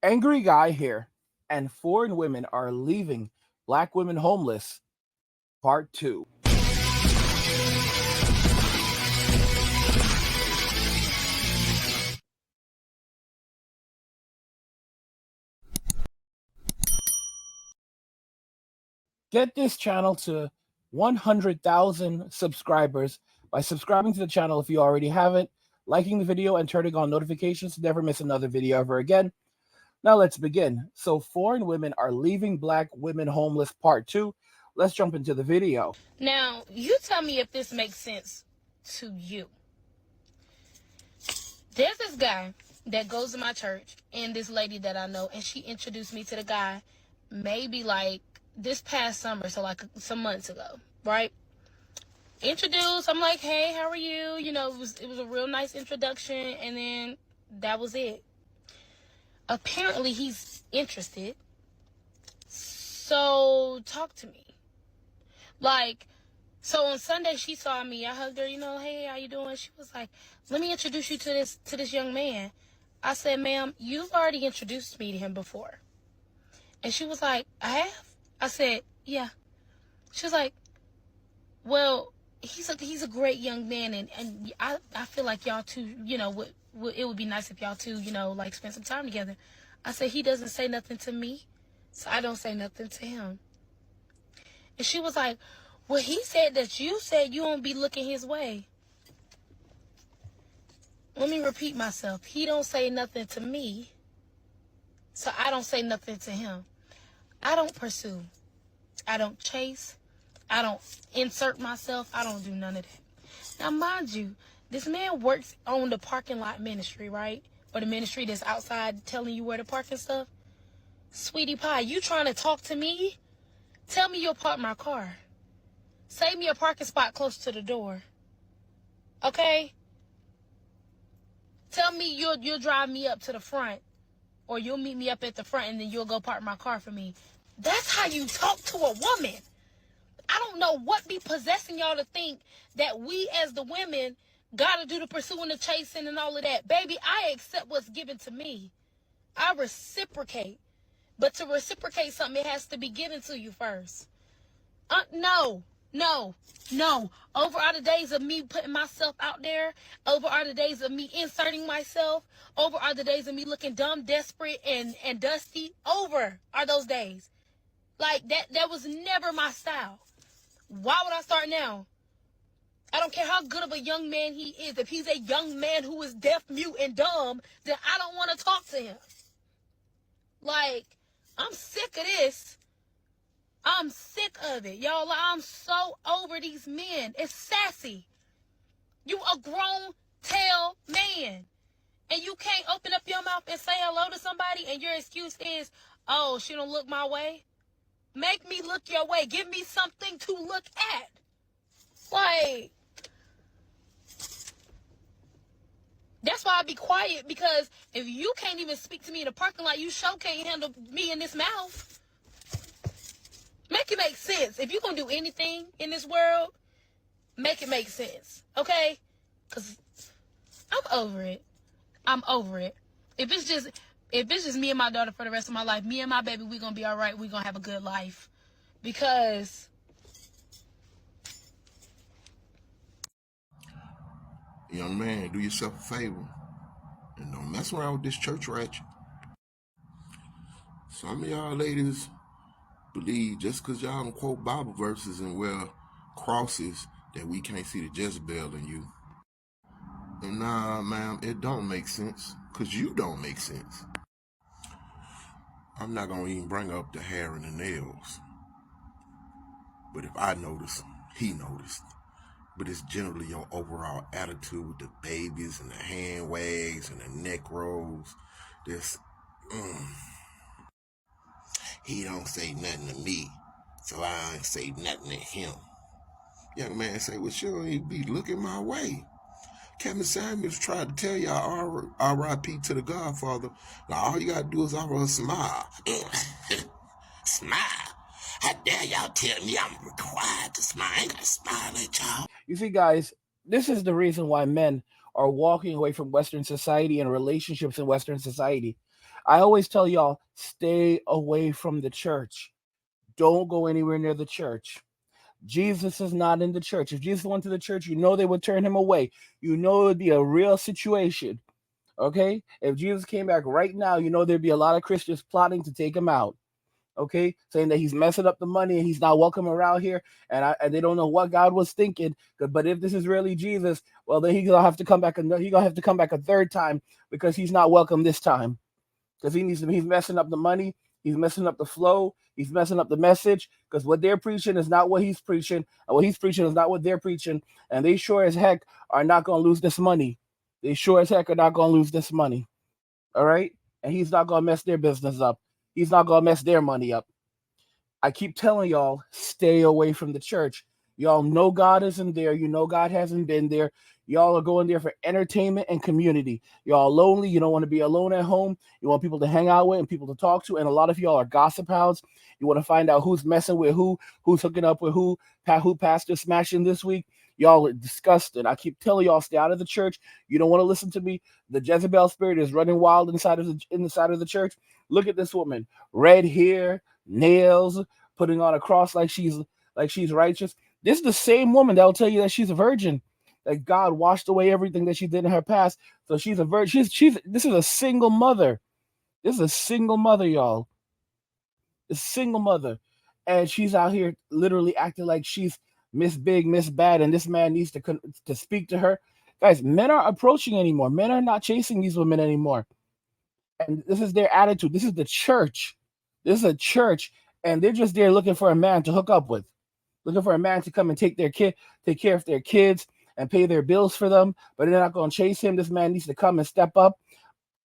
Angry guy here, and foreign women are leaving black women homeless, part 2. Get this channel to 100,000 subscribers by subscribing to the channel if you already haven't, liking the video, and turning on notifications to never miss another video ever again. Now let's begin. So foreign women are leaving black women homeless, part 2. Let's jump into the video. Now, you tell me if this makes sense to you. There's this guy that goes to my church and this lady that I know, and she introduced me to the guy maybe like this past summer, so like some months ago, right? Introduced, I'm like, hey, how are you? You know, it was a real nice introduction, and then that was it. Apparently, he's interested. So, talk to me. Like, so on Sunday, she saw me. I hugged her, you know, hey, how you doing? She was like, let me introduce you to this young man. I said, ma'am, you've already introduced me to him before. And she was like, I have? I said, yeah. She was like, well, he's a great young man, and I feel like y'all two, you know, it would be nice if y'all two, you know, like spend some time together. I said, he doesn't say nothing to me, so I don't say nothing to him. And she was like, well, he said that you said you won't be looking his way. Let me repeat myself. He don't say nothing to me, so I don't say nothing to him. I don't pursue. I don't chase. I don't insert myself. I don't do none of that. Now, mind you, this man works on the parking lot ministry, right? Or the ministry that's outside telling you where to park and stuff. Sweetie pie, you trying to talk to me? Tell me you'll park my car. Save me a parking spot close to the door. Okay? Tell me you'll drive me up to the front. Or you'll meet me up at the front and then you'll go park my car for me. That's how you talk to a woman. I don't know what be possessing y'all to think that we as the women gotta do the pursuing, the chasing, and all of that. Baby, I accept what's given to me. I reciprocate. But to reciprocate something, it has to be given to you first. No. Over are the days of me putting myself out there. Over are the days of me inserting myself. Over are the days of me looking dumb, desperate, and dusty. Over are those days. Like, that was never my style. Why would I start now? I don't care how good of a young man he is. If he's a young man who is deaf, mute, and dumb, then I don't want to talk to him. Like, I'm sick of this. I'm sick of it, y'all. I'm so over these men. It's sassy. You a grown tail man. And you can't open up your mouth and say hello to somebody and your excuse is, oh, she don't look my way. Make me look your way. Give me something to look at. Like, that's why I be quiet, because if you can't even speak to me in the parking lot, you sure can't handle me in this mouth. Make it make sense. If you're going to do anything in this world, make it make sense. Okay? Because I'm over it. I'm over it. If it's just me and my daughter for the rest of my life, me and my baby, we're going to be all right. We're going to have a good life. Because young man, do yourself a favor and don't mess around with this church ratchet. Some of y'all ladies believe just because y'all don't quote Bible verses and wear crosses that we can't see the Jezebel in you. And nah, ma'am, it don't make sense, because you don't make sense. I'm not going to even bring up the hair and the nails. But if I notice, he noticed. But it's generally your overall attitude with the babies and the hand wags and the neck rolls. This, he don't say nothing to me, so I ain't say nothing to him. Young man say, well, sure, he be looking my way. Kevin Samuels tried to tell y'all R.I.P. to the Godfather. Now all you gotta do is offer a smile. Smile? How dare y'all tell me I'm required to smile? I ain't gotta smile at y'all. You see, guys, this is the reason why men are walking away from Western society and relationships in Western society. I always tell y'all, stay away from the church. Don't go anywhere near the church. Jesus is not in the church. If Jesus went to the church, you know they would turn him away. You know it would be a real situation. Okay? If Jesus came back right now, you know there'd be a lot of Christians plotting to take him out. Okay, saying that he's messing up the money and he's not welcome around here, and they don't know what God was thinking. But if this is really Jesus, well, then he's gonna have to come back. He's gonna have to come back a third time because he's not welcome this time. Because he's messing up the money, he's messing up the flow, he's messing up the message. Because what they're preaching is not what he's preaching, and what he's preaching is not what they're preaching. And they sure as heck are not gonna lose this money. They sure as heck are not gonna lose this money. All right, and he's not gonna mess their business up. He's not gonna mess their money up. I keep telling y'all, stay away from the church. Y'all know God isn't there. You know God hasn't been there. Y'all are going there for entertainment and community. Y'all lonely. You don't want to be alone at home. You want people to hang out with and people to talk to. And a lot of y'all are gossip hounds. You want to find out who's messing with who's hooking up with who pastor smashing this week. Y'all are disgusted. I keep telling y'all, stay out of the church. You don't want to listen to me. The Jezebel spirit is running wild inside of the church. Look at this woman, red hair, nails, putting on a cross like she's righteous. This is the same woman that will tell you that she's a virgin, that God washed away everything that she did in her past. So she's a virgin. This is a single mother. This is a single mother, y'all. A single mother, and she's out here literally acting like she's Miss Big, Miss Bad, and this man needs to speak to her. Guys, men aren't approaching anymore. Men are not chasing these women anymore, and this is their attitude. This is the church. This is a church, and they're just there looking for a man to hook up with, looking for a man to come and take care of their kids and pay their bills for them. But they're not going to chase him. This man needs to come and step up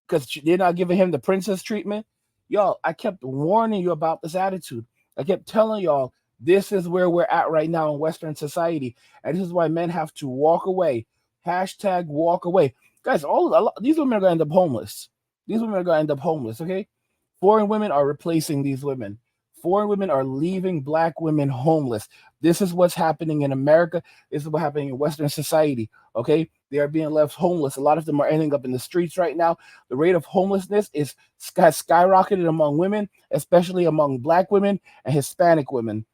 because they're not giving him the princess treatment. Y'all, I kept warning you about this attitude. I kept telling y'all this is where we're at right now in Western society, and this is why men have to walk away. Hashtag walk away, guys. These women are going to end up homeless. These women are going to end up homeless. Okay, foreign women are replacing these women. Foreign women are leaving Black women homeless. This is what's happening in America. This is what's happening in Western society. Okay, they are being left homeless. A lot of them are ending up in the streets right now. The rate of homelessness has skyrocketed among women, especially among Black women and Hispanic women.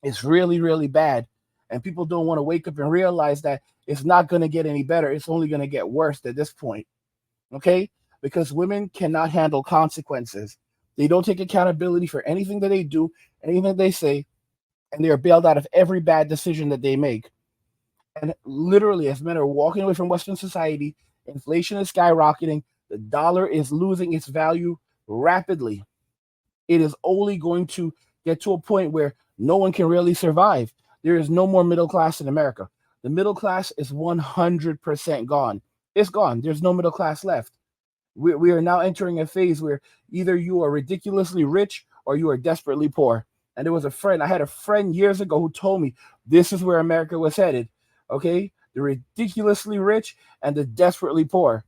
It's really, really bad. And people don't want to wake up and realize that it's not going to get any better. It's only going to get worse at this point. Okay, because women cannot handle consequences. They don't take accountability for anything that they do, anything that they say, and they are bailed out of every bad decision that they make. And literally, as men are walking away from Western society, inflation is skyrocketing, the dollar is losing its value rapidly. It is only going to get to a point where no one can really survive. There is no more middle class in America. The middle class is 100% gone. It's gone. There's no middle class left. We are now entering a phase where either you are ridiculously rich or you are desperately poor. And I had a friend years ago who told me this is where America was headed. Okay, the ridiculously rich and the desperately poor.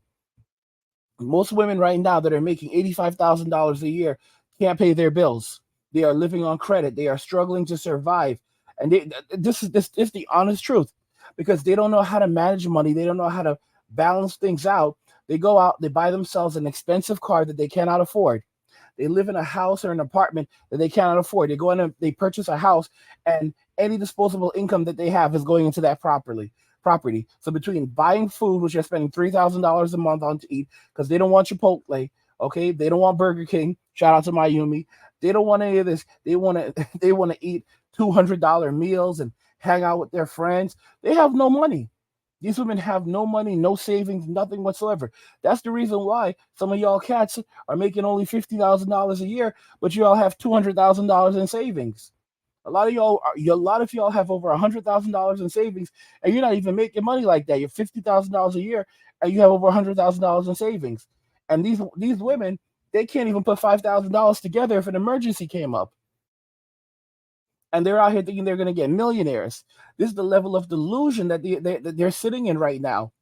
Most women right now that are making $85,000 a year can't pay their bills. They are living on credit. They are struggling to survive, and this is the honest truth, because they don't know how to manage money. They don't know how to balance things out. They go out, they buy themselves an expensive car that they cannot afford. They live in a house or an apartment that they cannot afford. They go in and they purchase a house, and any disposable income that they have is going into that property. So between buying food, which you're spending $3,000 a month on to eat, because they don't want Chipotle, okay? They don't want Burger King. Shout out to Mayumi. They don't want any of this. They want to eat $200 meals and hang out with their friends. They have no money. These women have no money, no savings, nothing whatsoever. That's the reason why some of y'all cats are making only $50,000 a year, but you all have $200,000 in savings. A lot of y'all have over $100,000 in savings, and you're not even making money like that. You're $50,000 a year, and you have over $100,000 in savings. And these women, they can't even put $5,000 together if an emergency came up. And they're out here thinking they're going to get millionaires. This is the level of delusion that they're sitting in right now.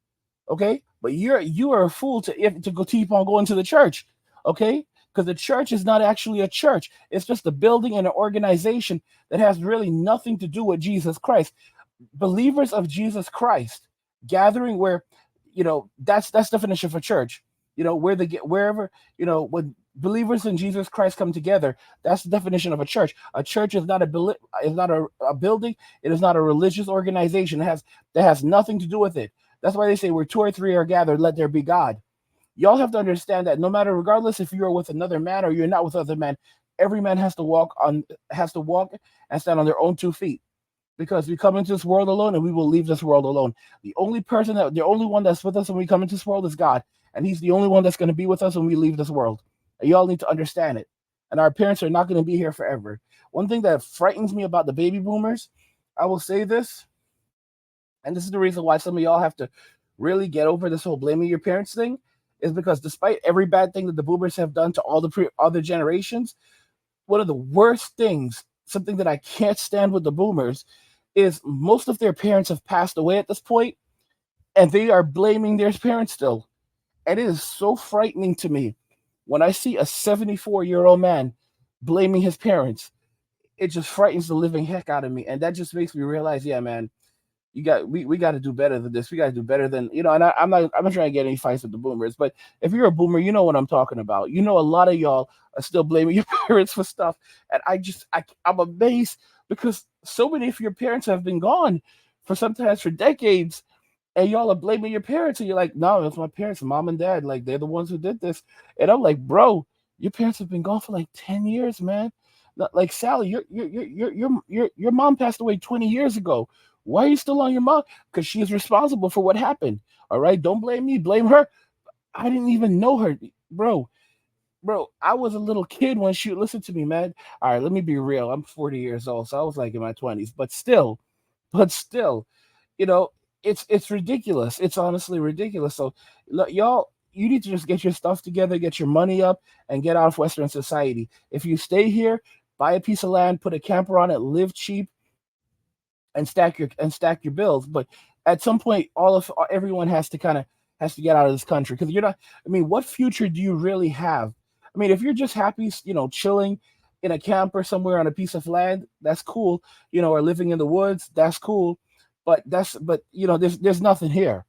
Okay, but you are a fool to keep on going to the church. Okay, because the church is not actually a church. It's just a building and an organization that has really nothing to do with Jesus Christ. Believers of Jesus Christ gathering where, that's definition for church. wherever, when believers in Jesus Christ come together, that's the definition of a church. A church is not a building. It is not a religious organization. That has nothing to do with it. That's why they say where two or three are gathered, let there be God. Y'all have to understand that no matter, regardless if you are with another man or you're not with other men, every man has to walk and stand on their own 2 feet, because we come into this world alone and we will leave this world alone. The only one that's with us when we come into this world is God, and He's the only one that's going to be with us when we leave this world. And y'all need to understand it. And our parents are not going to be here forever. One thing that frightens me about the baby boomers, I will say this, and this is the reason why some of y'all have to really get over this whole blaming your parents thing, is because despite every bad thing that the boomers have done to all the other generations, one of the worst things, something that I can't stand with the boomers, is most of their parents have passed away at this point, and they are blaming their parents still. And it is so frightening to me when I see a 74-year-old man blaming his parents. It just frightens the living heck out of me, and that just makes me realize, yeah, man, we got to do better than this. We got to do better than, and I'm not trying to get any fights with the boomers, but if you're a boomer, you know what I'm talking about. A lot of y'all are still blaming your parents for stuff, and I'm amazed, because so many of your parents have been gone sometimes for decades, and y'all are blaming your parents, and you're like, no, it's my parents, mom and dad, like they're the ones who did this. And I'm like, bro, your parents have been gone for like 10 years, man. Like Sally, your mom passed away 20 years ago. Why are you still on your mom? Because she is responsible for what happened. All right, don't blame me, blame her. I didn't even know her, bro. I was a little kid when she listened to me, man. All right, let me be real. I'm 40 years old, so I was like in my 20s, but still, you know, it's ridiculous. It's honestly ridiculous. So, look, y'all, you need to just get your stuff together, get your money up, and get out of Western society. If you stay here, buy a piece of land, put a camper on it, live cheap, and stack your bills. But at some point, everyone has to get out of this country, because you're not. I mean, what future do you really have? I mean, if you're just happy, chilling in a camper somewhere on a piece of land, that's cool. Or living in the woods, that's cool. But there's nothing here.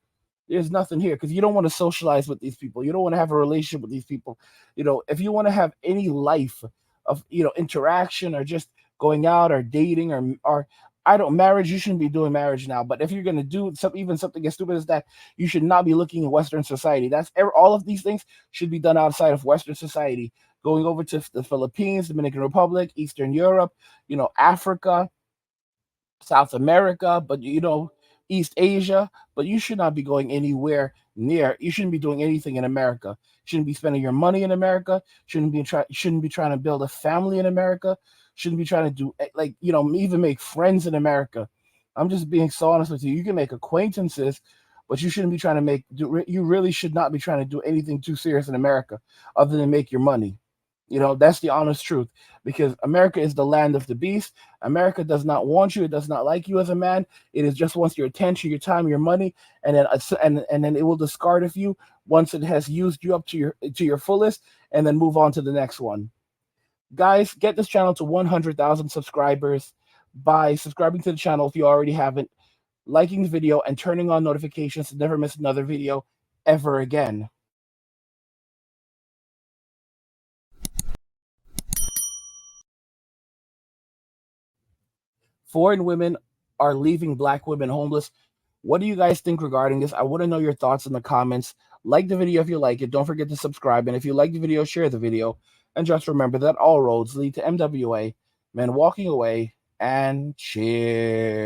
There's nothing here, because you don't want to socialize with these people. You don't want to have a relationship with these people. If you want to have any life of interaction, or just going out or dating, or I don't marriage, you shouldn't be doing marriage now. But if you're gonna do something as stupid as that, you should not be looking in Western society. All of these things should be done outside of Western society. Going over to the Philippines, Dominican Republic, Eastern Europe, Africa, South America, but East Asia, but you should not be going anywhere near. You shouldn't be doing anything in America. Shouldn't be spending your money in America. Shouldn't be trying to build a family in America. Shouldn't be trying to do, like, even make friends in America. I'm just being so honest with you. You can make acquaintances, but you shouldn't be trying to you really should not be trying to do anything too serious in America other than make your money. That's the honest truth, because America is the land of the beast. America does not want you. It does not like you as a man. It is just wants your attention, your time, your money, and then it will discard of you once it has used you up to your fullest, and then move on to the next one. Guys, get this channel to 100,000 subscribers by subscribing to the channel if you already haven't, liking the video, and turning on notifications to never miss another video ever again. Foreign women are leaving Black women homeless. What do you guys think regarding this? I want to know your thoughts in the comments. Like the video if you like it. Don't forget to subscribe. And if you like the video, share the video. And just remember that all roads lead to MWA, men walking away, and cheers.